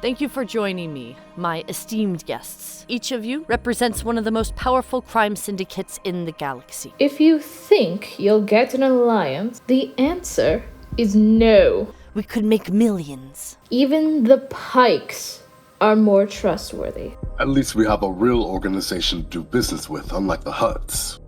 Thank you for joining me, my esteemed guests. Each of you represents one of the most powerful crime syndicates in the galaxy. If you think you'll get an alliance, the answer is no. We could make millions. Even the Pikes are more trustworthy. At least we have a real organization to do business with, unlike the Huts.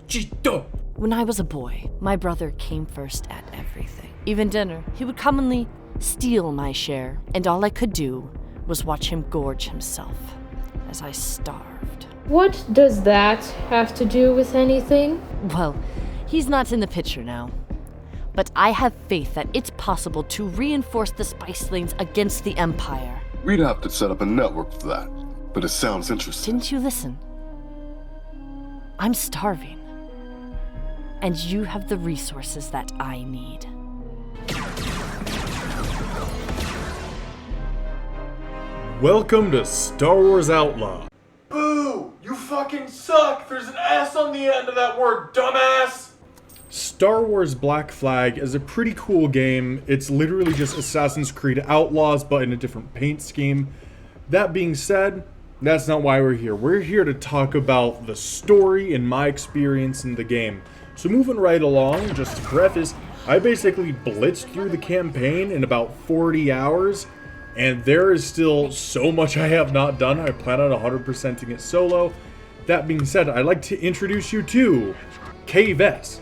Chito! When I was a boy, my brother came first at everything. Even dinner, he would commonly steal my share, and all I could do was watch him gorge himself as I starved. What does that have to do with anything? Well, he's not in the picture now. But I have faith that it's possible to reinforce the spice lanes against the Empire. We'd have to set up a network for that, but it sounds interesting. Didn't you listen? I'm starving. And you have the resources that I need. Welcome to Star Wars Outlaw. Boo! You fucking suck! There's an S on the end of that word, dumbass! Star Wars Black Flag is a pretty cool game. It's literally just Assassin's Creed Outlaws, but in a different paint scheme. That being said, that's not why we're here. We're here to talk about the story and my experience in the game. So moving right along, just to preface, I basically blitzed through the campaign in about 40 hours. And there is still so much I have not done. I plan on 100%ing it solo. That being said, I'd like to introduce you to Kay Vess.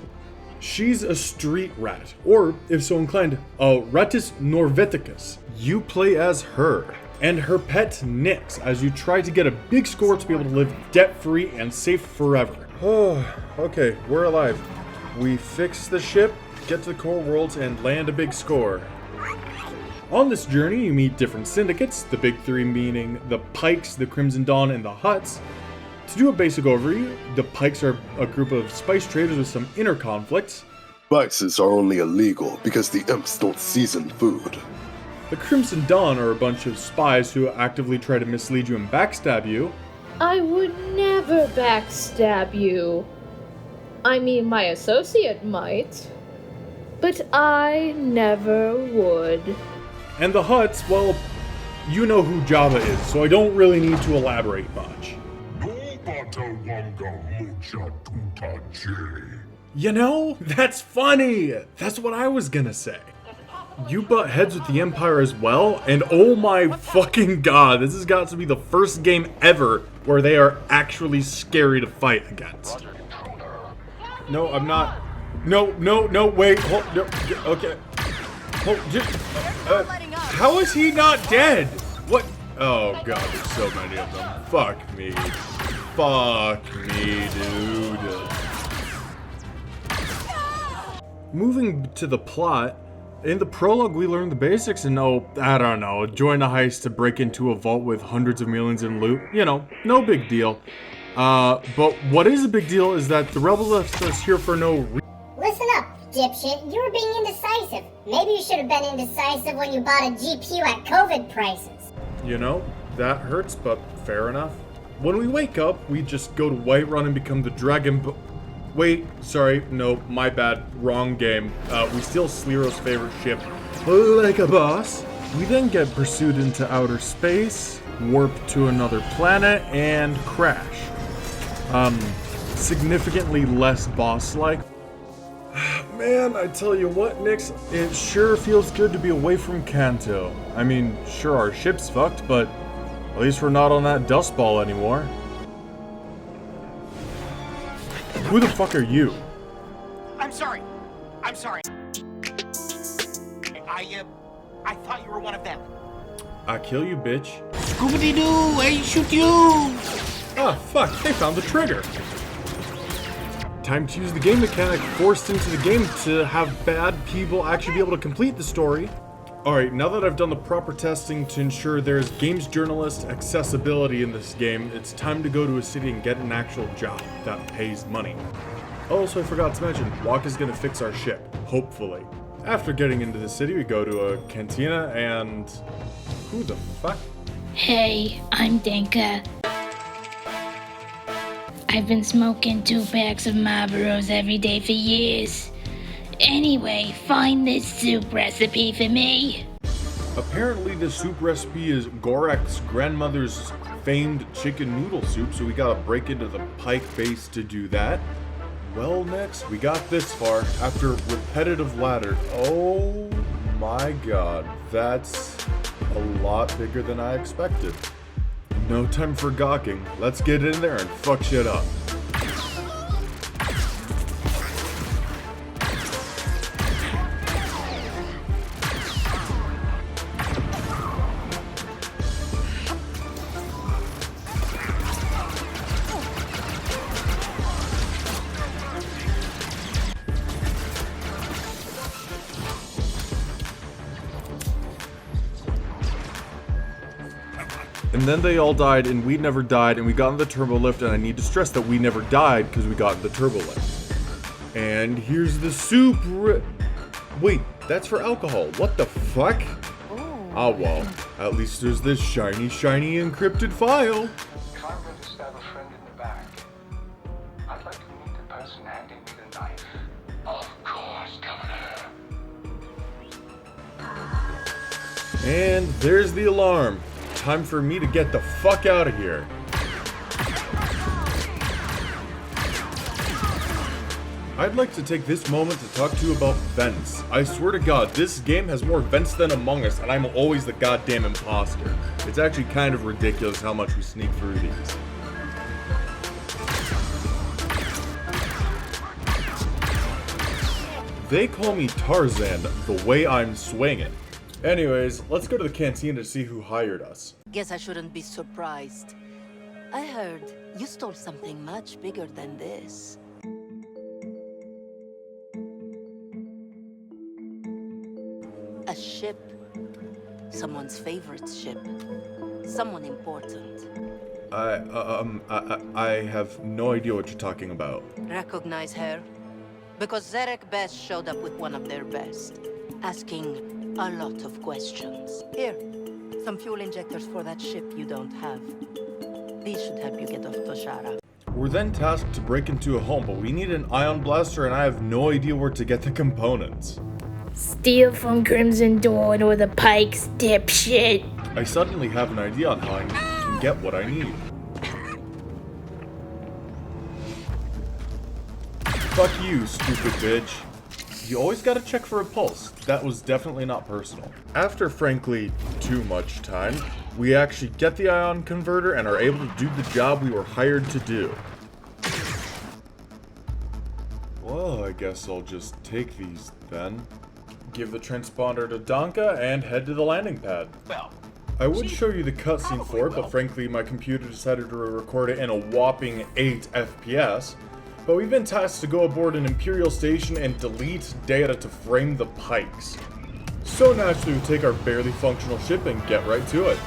She's a street rat, or if so inclined, a Rattus Norveticus. You play as her, and her pet Nix, as you try to get a big score to be able to live debt-free and safe forever. Oh, okay, we're alive. We fix the ship, get to the core worlds, and land a big score. On this journey, you meet different syndicates, the big three meaning the Pikes, the Crimson Dawn, and the Huts. To do a basic overview, the Pikes are a group of spice traders with some inner conflicts. Spices are only illegal because the imps don't season food. The Crimson Dawn are a bunch of spies who actively try to mislead you and backstab you. I would never backstab you. I mean, my associate might, but I never would. And the Huts, well, you know who Jabba is, so I don't really need to elaborate much. You know, that's funny! That's what I was gonna say. You butt heads with the Empire as well, and oh my fucking god, this has got to be the first game ever where they are actually scary to fight against. No, I'm not. No, wait, hold, no, okay. How is he not dead? What? Oh god, there's so many of them. Fuck me. Fuck me, dude. Moving to the plot, in the prologue we learn the basics and join a heist to break into a vault with hundreds of millions in loot. You know, no big deal. But what is a big deal is that the rebels left us here for no reason. Listen up, dipshit. You were being indecisive. Maybe you should have been indecisive when you bought a GPU at COVID prices. You know, that hurts, but fair enough. When we wake up, we just go to Whiterun and become the Dragon Wait, sorry, no, my bad, wrong game. We steal Sleero's favorite ship, like a boss. We then get pursued into outer space, warp to another planet, and crash. Significantly less boss-like. Man, I tell you what, Nix, it sure feels good to be away from Kanto. I mean, sure, our ship's fucked, but at least we're not on that dust ball anymore. Who the fuck are you? I'm sorry. I thought you were one of them. I kill you, bitch. Scooby-Doo, I shoot you! Ah, fuck, they found the trigger. Time to use the game mechanic forced into the game to have bad people actually be able to complete the story. Alright, now that I've done the proper testing to ensure there's games journalist accessibility in this game, it's time to go to a city and get an actual job that pays money. Also, I forgot to mention, Waka's gonna fix our ship, hopefully. After getting into the city, we go to a cantina and... who the fuck? Hey, I'm Dinka. I've been smoking 2 packs of Marlboros every day for years. Anyway, find this soup recipe for me. Apparently the soup recipe is Gorek's grandmother's famed chicken noodle soup, so we gotta break into the pike base to do that. Well, next, we got this far after repetitive ladder. Oh my god, that's a lot bigger than I expected. No time for gawking. Let's get in there and fuck shit up. And then they all died, and we never died, and we got in the turbo lift, and I need to stress that we never died because we got in the turbo lift. And here's the soup. Wait, that's for alcohol. What the fuck? Oh well, at least there's this shiny encrypted file. If I'm going to stab a friend in the back, I'd like to meet the person handing me the knife. Of course, Governor. And there's the alarm. Time for me to get the fuck out of here. I'd like to take this moment to talk to you about vents. I swear to god, this game has more vents than Among Us, and I'm always the goddamn imposter. It's actually kind of ridiculous how much we sneak through these. They call me Tarzan, the way I'm swinging. Anyways, let's go to the canteen to see who hired us. Guess I shouldn't be surprised. I heard you stole something much bigger than this. A ship. Someone's favorite ship. Someone important. I have no idea what you're talking about. Recognize her? Because Zarek Best showed up with one of their best, asking a lot of questions. Here, some fuel injectors for that ship you don't have. These should help you get off Toshara. We're then tasked to break into a home, but we need an ion blaster and I have no idea where to get the components. Steal from Crimson Dawn or the Pikes, dipshit. I suddenly have an idea on how I can get what I need. Fuck you, stupid bitch. You always gotta check for a pulse. That was definitely not personal. After, frankly, too much time, we actually get the ion converter and are able to do the job we were hired to do. Well, I guess I'll just take these then. Give the transponder to Donka and head to the landing pad. Well, I would show you the cutscene for it, but frankly my computer decided to record it in a whopping 8 FPS. But we've been tasked to go aboard an Imperial station and delete data to frame the Pikes. So naturally we take our barely functional ship and get right to it.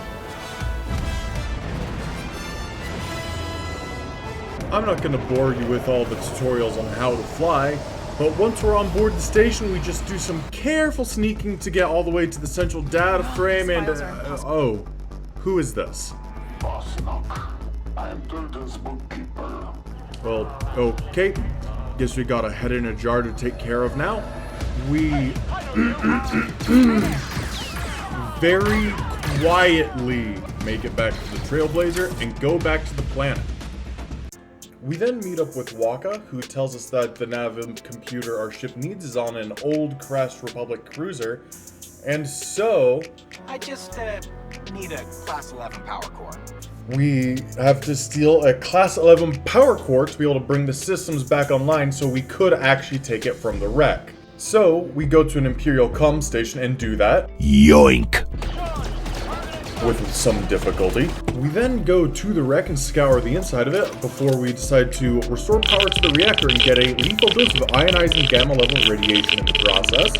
I'm not going to bore you with all the tutorials on how to fly, but once we're on board the station we just do some careful sneaking to get all the way to the central data frame and... oh, who is this? Boss Knock. I am Durden's bookkeeper. Well, okay. Guess we got a head in a jar to take care of now. We very quietly make it back to the Trailblazer and go back to the planet. We then meet up with Waka, who tells us that the nav computer our ship needs is on an old crashed Republic cruiser, and so... I just need a Class 11 power core. We have to steal a Class 11 power core to be able to bring the systems back online so we could actually take it from the wreck. So, we go to an Imperial comm station and do that. Yoink! With some difficulty. We then go to the wreck and scour the inside of it before we decide to restore power to the reactor and get a lethal dose of ionizing gamma level radiation in the process.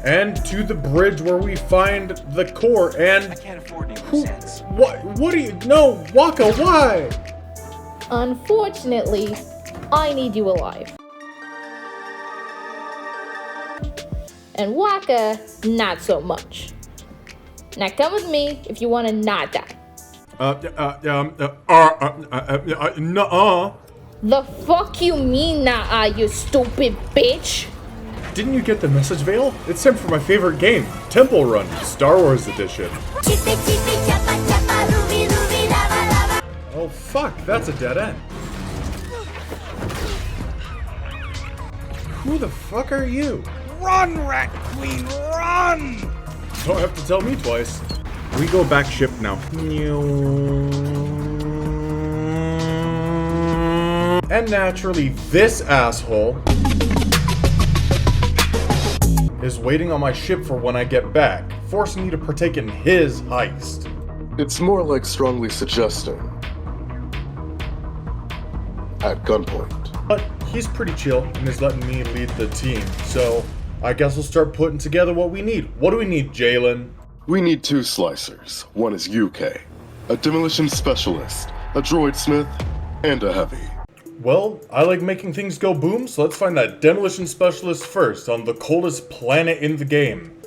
And to the bridge where we find the core and... I can't afford any cents. What do you... No, Waka, why? Unfortunately, I need you alive. And Waka, not so much. Now come with me if you want to not die. Nuh-uh. The fuck you mean nah, you stupid bitch? Didn't you get the message, Vale? It's time for my favorite game, Temple Run, Star Wars Edition. Oh fuck, that's a dead end. Who the fuck are you? Run, Rat Queen, run! Don't have to tell me twice. We go back ship now. And naturally, this asshole is waiting on my ship for when I get back, forcing me to partake in his heist. It's more like strongly suggesting. At gunpoint. But he's pretty chill and is letting me lead the team, so I guess we'll start putting together what we need. What do we need, Jalen? We need 2 slicers. One is UK, a demolition specialist, a droid smith, and a heavy. Well, I like making things go boom, so let's find that demolition specialist first on the coldest planet in the game.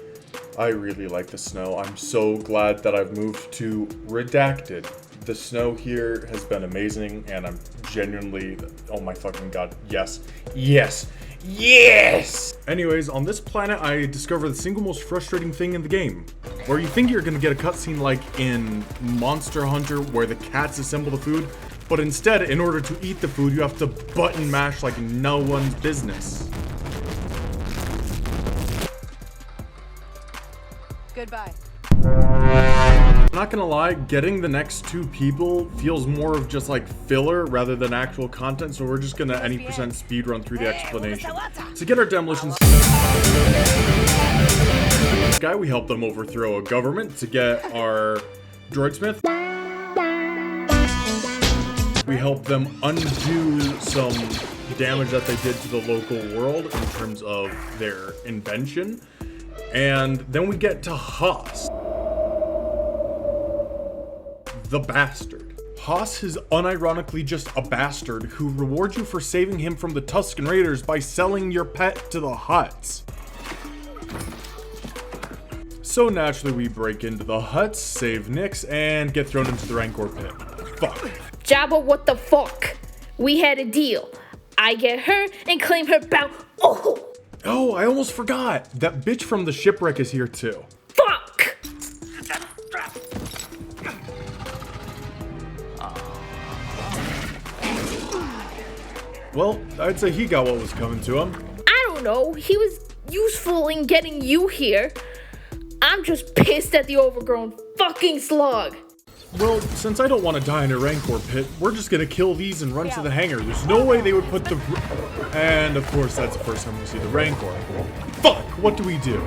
I really like the snow. I'm so glad that I've moved to Redacted. The snow here has been amazing, and I'm genuinely, oh my fucking god, yes, yes, yes! Anyways, on this planet, I discovered the single most frustrating thing in the game, where you think you're gonna get a cutscene like in Monster Hunter, where the cats assemble the food, but instead, in order to eat the food, you have to button mash like no one's business. Goodbye. I'm not gonna lie, getting the next 2 people feels more of just like filler rather than actual content, so we're just gonna any percent speed run through the explanation. To get our demolitions guy, we help them overthrow a government. To get our droidsmith, we help them undo some damage that they did to the local world in terms of their invention. And then we get to Haas, the bastard. Haas is unironically just a bastard who rewards you for saving him from the Tusken Raiders by selling your pet to the Hutts. So naturally we break into the Hutts, save Nix, and get thrown into the Rancor pit. Fuck. Jabba, what the fuck? We had a deal. I get her and claim her bounty. Oh, I almost forgot. That bitch from the shipwreck is here too. Fuck! Well, I'd say he got what was coming to him. I don't know. He was useful in getting you here. I'm just pissed at the overgrown fucking slug. Well, since I don't want to die in a Rancor pit, we're just gonna kill these and run to the hangar. There's no way they would put the... And of course, that's the first time we see the Rancor. Fuck! What do we do?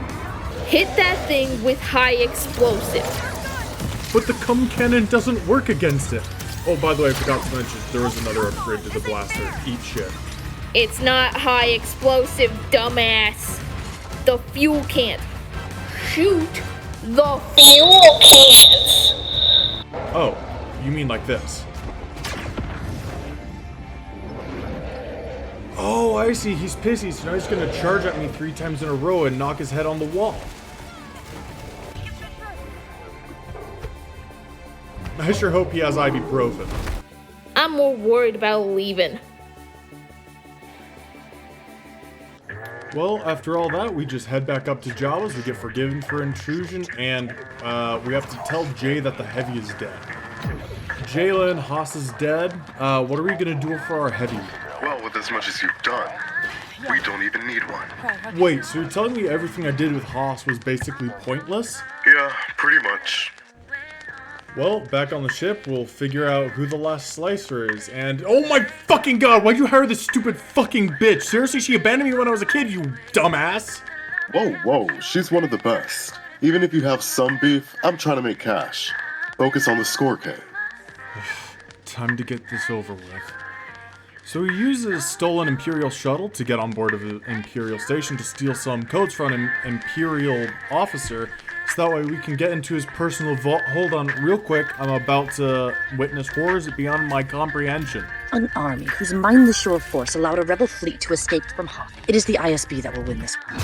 Hit that thing with high explosive. But the cum cannon doesn't work against it. Oh, by the way, I forgot to mention, there was another upgrade to the blaster. Eat shit. It's not high explosive, dumbass. The fuel can't. Shoot the fuel cans. Oh, you mean like this? Oh, I see. He's pissy, so now he's gonna charge at me 3 times in a row and knock his head on the wall. I sure hope he has ibuprofen. I'm more worried about leaving. Well, after all that, we just head back up to Jawas, we get forgiven for intrusion, and we have to tell Jay that the heavy is dead. Jalen, Haas is dead. What are we gonna do for our heavy? Well, with as much as you've done, we don't even need one. Wait, so you're telling me everything I did with Haas was basically pointless? Yeah, pretty much. Well, back on the ship, we'll figure out who the last slicer is, and oh my fucking god, why'd you hire this stupid fucking bitch? Seriously, she abandoned me when I was a kid, you dumbass! Whoa, whoa, she's one of the best. Even if you have some beef, I'm trying to make cash. Focus on the score, Kay. Time to get this over with. So he uses a stolen Imperial shuttle to get on board of the Imperial station to steal some codes from an Imperial officer, so that way we can get into his personal vault. Hold on, real quick, I'm about to witness horrors beyond my comprehension. An army whose mindless show of force allowed a rebel fleet to escape from Hoth. It is the ISB that will win this war.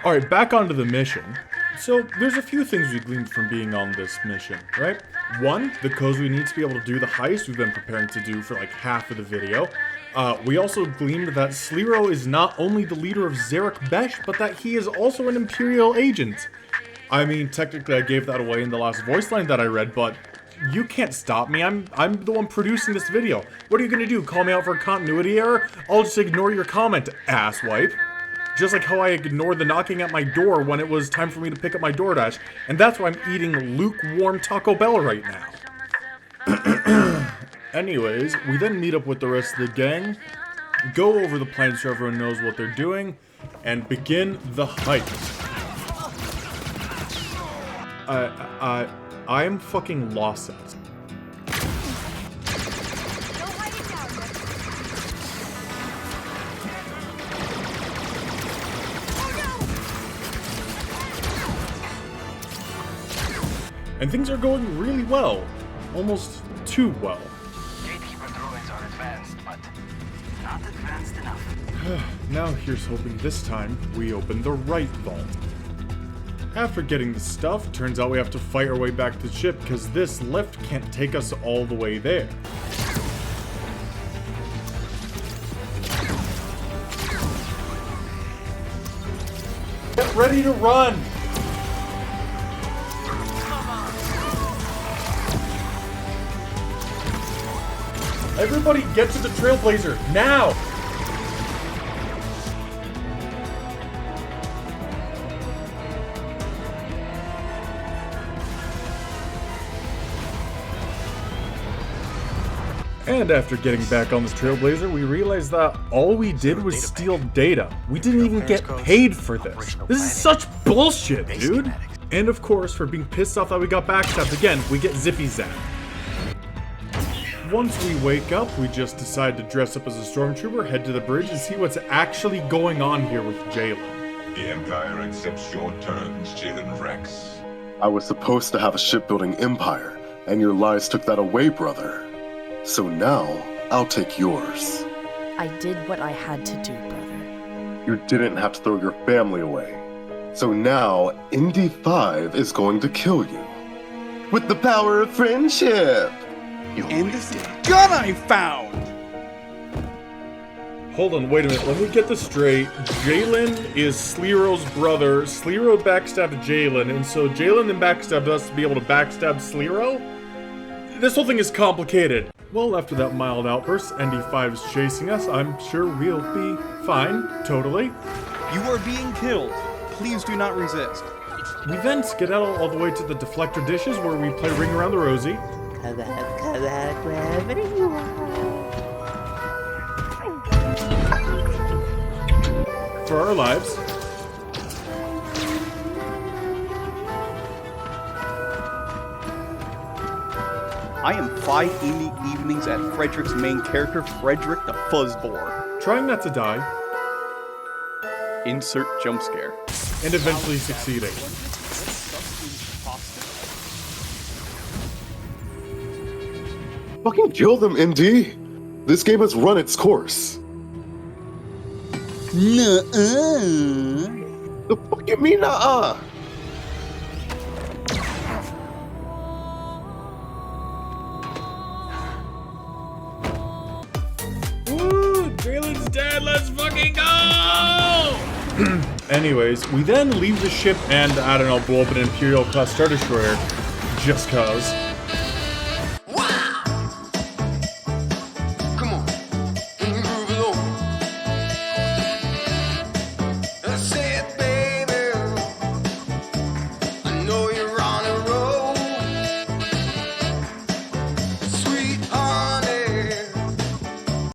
Alright, back onto the mission. So, there's a few things we gleaned from being on this mission, right? One, the codes we need to be able to do the heist we've been preparing to do for like half of the video. We also gleaned that Sliro is not only the leader of Zarek Besh, but that he is also an Imperial agent. I mean, technically I gave that away in the last voice line that I read, but you can't stop me. I'm the one producing this video. What are you gonna do, call me out for a continuity error? I'll just ignore your comment, asswipe. Just like how I ignored the knocking at my door when it was time for me to pick up my DoorDash, and that's why I'm eating lukewarm Taco Bell right now. Anyways, we then meet up with the rest of the gang, go over the plan so everyone knows what they're doing, and begin the hike. I am fucking lost at. And things are going really well. Almost too well. Gatekeeper droids are advanced, but not advanced enough. Now here's hoping this time we open the right vault. After getting the stuff, turns out we have to fight our way back to the ship because this lift can't take us all the way there. Get ready to run! Everybody get to the Trailblazer, now! And after getting back on this Trailblazer, we realized that all we did was steal data. We didn't even get paid for this. This is such bullshit, dude! And of course, for being pissed off that we got backstabbed again, we get Zippy Zap. Once we wake up, we just decide to dress up as a stormtrooper, head to the bridge, and see what's actually going on here with Jalen. The Empire accepts your terms, Jalen Rex. I was supposed to have a shipbuilding empire, and your lies took that away, brother. So now, I'll take yours. I did what I had to do, brother. You didn't have to throw your family away. So now, Indy 5 is going to kill you. With the power of friendship! And this gun I found! Hold on, wait a minute, let me get this straight. Jalen is Sliro's brother. Sliro backstabbed Jalen, and so Jalen then backstabbed us to be able to backstab Sliro? This whole thing is complicated. Well, after that mild outburst, ND5 is chasing us. I'm sure we'll be fine, totally. You are being killed. Please do not resist. We then skedaddle all the way to the deflector dishes where we play Ring Around the Rosie. Come on, wherever you are. For our lives. I am 5 evenings at Frederick's main character, Frederick the Fuzzbore. Trying not to die. Insert jump scare. And eventually succeeding. Fucking kill them, MD! This game has run its course. Nuh-uh. The fuck you mean, nuh-uh? Woo! Jalen's dead, let's fucking go! Anyways, we then leave the ship and, I don't know, blow up an Imperial class Star Destroyer. Just cause.